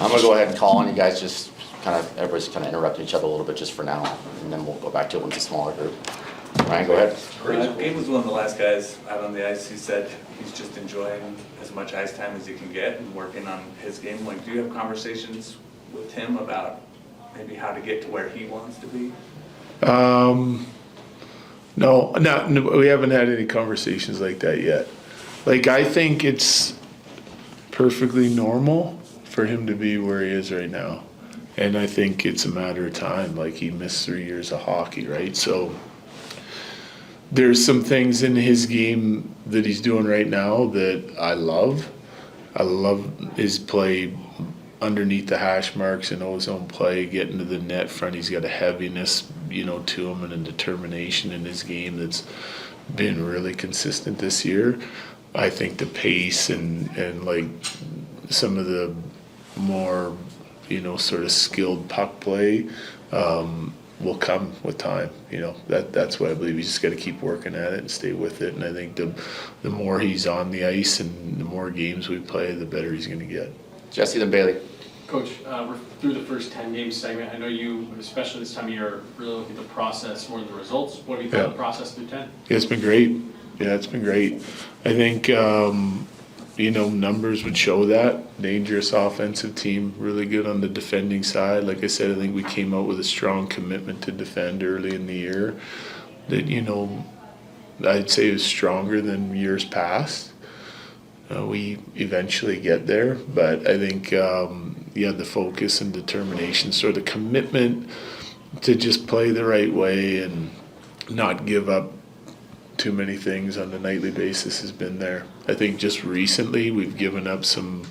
I'm gonna go ahead and call on you guys, just everybody's kind of interrupting each other a little bit just for now, and then we'll go back to it with a smaller group. Ryan, go ahead. Gabe was one of the last guys out on the ice. He said he's just enjoying as much ice time as he can get and working on his game. Like, do you have conversations with him about maybe how to get to where he wants to be? No, we haven't had any conversations like that yet. Like, I think it's perfectly normal for him to be where he is right now. And I think it's a matter of time. Like, he missed 3 years of hockey, right? So there's some things in his game that he's doing right now that I love. I love his play underneath the hash marks and ozone play, getting to the net front. He's got a heaviness, to him, and a determination in his game that's been really consistent this year. I think the pace and like some of the more, sort of skilled puck play will come with time. That's what I believe. You just got to keep working at it and stay with it. And I think the more he's on the ice and the more games we play, the better he's going to get. Jesse, then Bailey. Coach, we're through the first 10-game segment. I know you, especially this time of year, really look at the process more than the results. What have you thought of the process through 10? Yeah, it's been great. It's been great. I think, numbers would show that. Dangerous offensive team, really good on the defending side. Like I said, I think we came out with a strong commitment to defend early in the year that, I'd say is stronger than years past. We eventually get there, but I think, the focus and determination, sort of commitment to just play the right way and not give up too many things on a nightly basis has been there. I think just recently we've given up some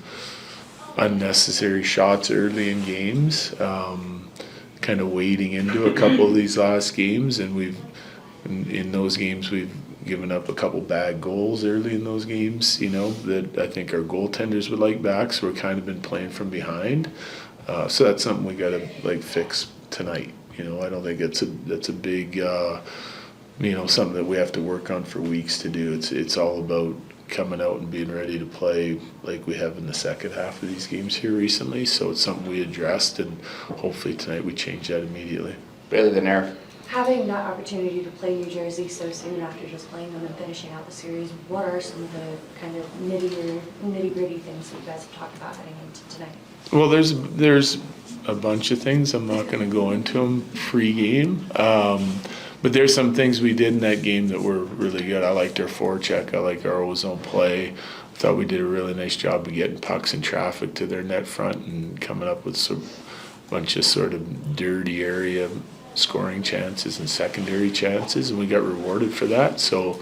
unnecessary shots early in games, kind of wading into a couple of these last games, and in those games we've given up a couple bad goals early in those games, that I think our goaltenders would like back, so we're kind of been playing from behind. So that's something we got to fix tonight. I don't think that's a big something that we have to work on for weeks to do. It's all about coming out and being ready to play like we have in the second half of these games here recently. So it's something we addressed, and hopefully tonight we change that immediately. Bailey, then Eric. Having that opportunity to play New Jersey so soon after just playing them and finishing out the series, what are some of the kind of nitty-gritty things that you guys have talked about heading into tonight? Well, there's a bunch of things. I'm not going to go into them pre-game. But there's some things we did in that game that were really good. I liked our forecheck. I like our ozone play. I thought we did a really nice job of getting pucks in traffic to their net front and coming up with some bunch of sort of dirty area scoring chances and secondary chances, and we got rewarded for that. So,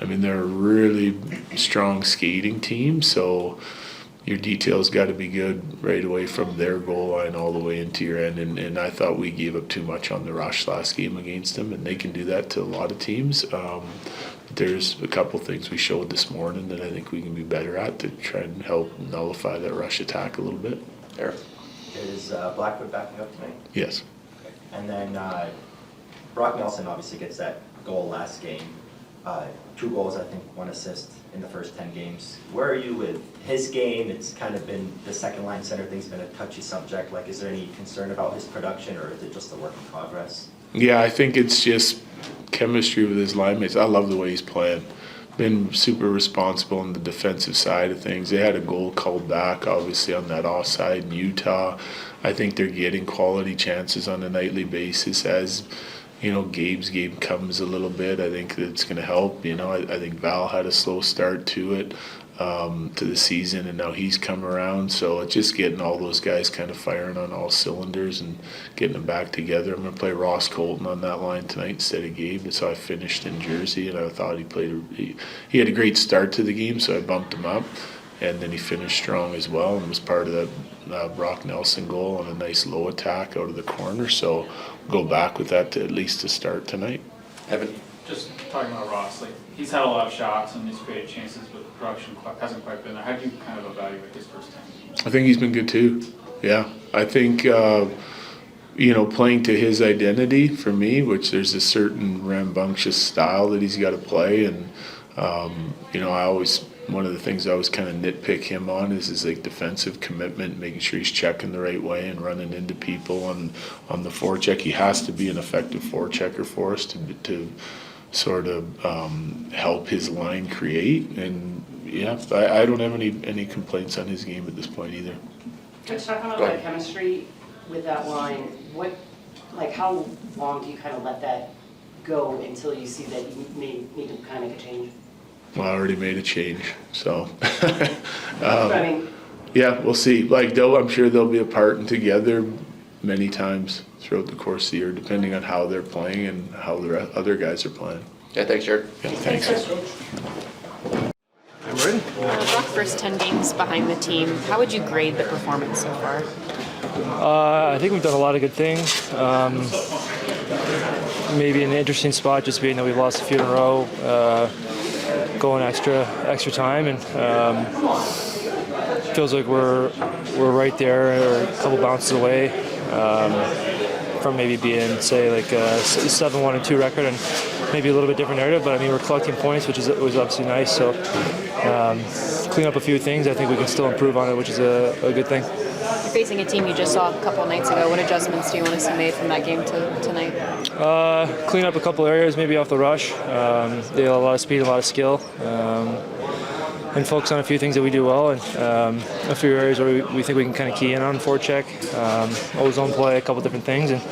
they're a really strong skating team, so your details got to be good right away from their goal line all the way into your end. And I thought we gave up too much on the rush last game against them, and they can do that to a lot of teams. There's a couple things we showed this morning that I think we can be better at to try and help nullify that rush attack a little bit. Eric. Is Blackwood backing up tonight? Yes. And then Brock Nelson obviously gets that goal last game. 2 goals, I think, 1 assist in the first 10 games. Where are you with his game? It's kind of been the second line center thing's been a touchy subject. Like, is there any concern about his production, or is it just a work in progress? Yeah, I think it's just chemistry with his line mates. I love the way he's playing. Been super responsible on the defensive side of things. They had a goal called back, obviously, on that offside in Utah. I think they're getting quality chances on a nightly basis as, Gabe's game comes a little bit. I think it's going to help. I think Val had a slow start to it, to the season, and now he's come around. So it's just getting all those guys kind of firing on all cylinders and getting them back together. I'm going to play Ross Colton on that line tonight instead of Gabe. That's how I finished in Jersey, and I thought he had a great start to the game, so I bumped him up. And then he finished strong as well and was part of that Brock Nelson goal on a nice low attack out of the corner. So we'll go back with that to at least to start tonight. Evan. Just talking about Ross, he's had a lot of shots and he's created chances, but the production hasn't quite been there. How do you kind of evaluate his first 10 games? I think he's been good too. Yeah, I think playing to his identity for me, which there's a certain rambunctious style that he's got to play, and I always one of the things I always kind of nitpick him on is his like defensive commitment, making sure he's checking the right way and running into people on the forecheck. He has to be an effective forechecker for us to sort of help his line create. And yeah, I don't have any complaints on his game at this point either. Let's talk about Go the ahead. chemistry with that line. How long do you kind of let that go until you see that you may need to kind of make a change? Well, I already made a change, so. I mean, Yeah, we'll see. Like, I'm sure they'll be apart and together many times throughout the course of the year, depending on how they're playing and how the other guys are playing. Yeah, thanks, Jared. Yeah, thanks. Brock, first 10 games behind the team, how would you grade the performance so far? I think we've done a lot of good things. Maybe an interesting spot just being that we've lost a few in a row, going extra time, and feels like we're right there or a couple bounces away from maybe being, say, like a 7-1-2 record and maybe a little bit different narrative. But I mean, we're collecting points, which was obviously nice. So clean up a few things. I think we can still improve on it, which is a good thing. You're facing a team you just saw a couple of nights ago. What adjustments do you want to see made from that game to tonight? Clean up a couple areas, maybe off the rush. They have a lot of speed, a lot of skill, and focus on a few things that we do well, and a few areas where we think we can kind of key in on forecheck, zone play, a couple different things, and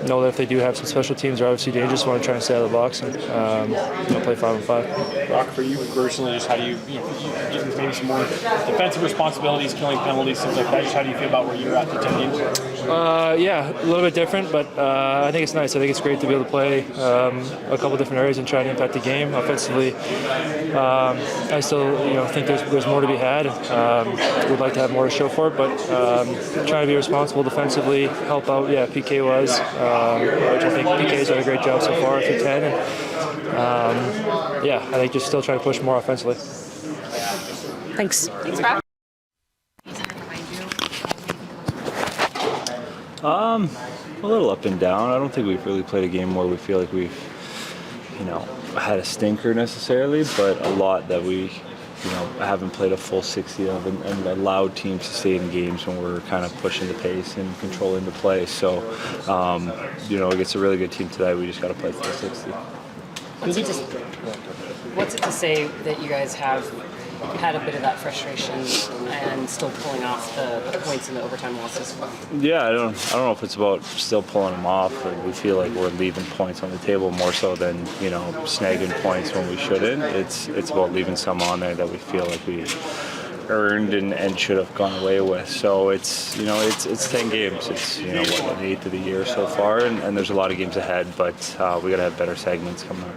know that if they do have some special teams, they're obviously dangerous. Want to try and stay out of the box and play 5-on-5. Rock, for you personally, just how do you get maybe some more defensive responsibilities, killing penalties, things like that? Just how do you feel about where you're at the 10 games? Yeah, a little bit different, but I think it's nice. I think it's great to be able to play a couple different areas and try to impact the game. Offensively, I still think there's more to be had. Would like to have more to show for it, but trying to be responsible defensively, help out. Yeah, PK was, which I think PK's done a great job so far through 10. And yeah, I think just still trying to push more offensively. Thanks. Thanks, Brock. A little up and down. I don't think we've really played a game where we feel like we've, had a stinker necessarily, but a lot that we, haven't played a full 60 of and allowed teams to stay in games when we're kind of pushing the pace and controlling the play. So, against a really good team today, we just got to play full 60. what's it to say that you guys have had a bit of that frustration and still pulling off the points in the overtime losses? Yeah, I don't know if it's about still pulling them off, or we feel like we're leaving points on the table more so than snagging points when we shouldn't. It's about leaving some on there that we feel like we earned and should have gone away with. So it's 10 games. It's an 8th of the year so far, and there's a lot of games ahead, but we got to have better segments coming up.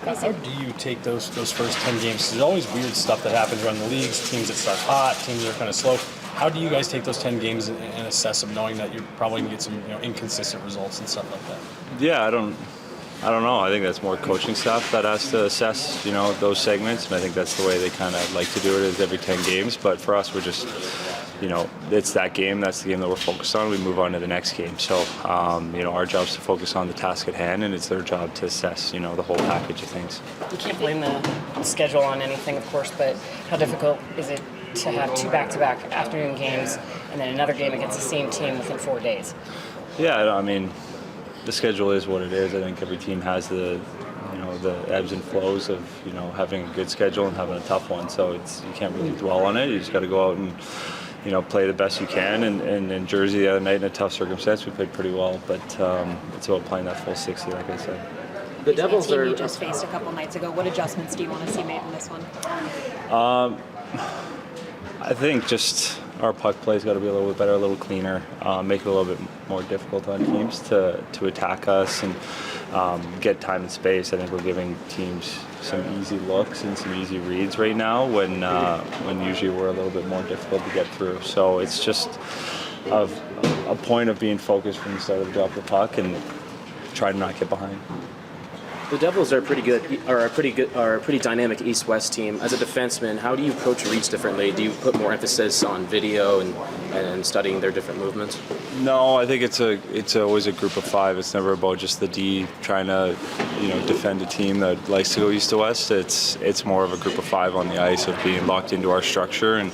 How do you take those first 10 games? There's always weird stuff that happens around the leagues, teams that start hot, teams that are kind of slow. How do you guys take those 10 games and assess them, knowing that you're probably going to get some inconsistent results and stuff like that? Yeah, I don't know. I think that's more coaching staff that has to assess, those segments, and I think that's the way they kind of like to do it, is every 10 games. But for us, we're just, it's that game. That's the game that we're focused on. We move on to the next game. So, our job is to focus on the task at hand, and it's their job to assess, the whole package of things. You can't blame the schedule on anything, of course, but how difficult is it to have 2 back-to-back afternoon games and then another game against the same team within 4 days? Yeah, the schedule is what it is. I think every team has the ebbs and flows of, having a good schedule and having a tough one. So you can't really dwell on it. You just got to go out and, play the best you can. And in Jersey the other night, in a tough circumstance, we played pretty well. But it's about playing that full 60, like I said. The Devils are. You just faced a couple nights ago. What adjustments do you want to see made in this one? I think just our puck play's got to be a little bit better, a little cleaner, make it a little bit more difficult on teams to attack us and get time and space. I think we're giving teams some easy looks and some easy reads right now when usually we're a little bit more difficult to get through. So it's just a point of being focused from the start of the drop of the puck and try to not get behind. The Devils are a pretty dynamic East-West team. As a defenseman, how do you approach reads differently? Do you put more emphasis on video and studying their different movements? No, I think it's always a group of five. It's never about just the D trying to, defend a team that likes to go east to west. It's more of a group of five on the ice of being locked into our structure. And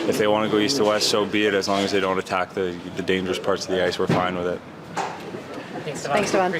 if they want to go east to west, so be it. As long as they don't attack the dangerous parts of the ice, we're fine with it. Thanks, Devon.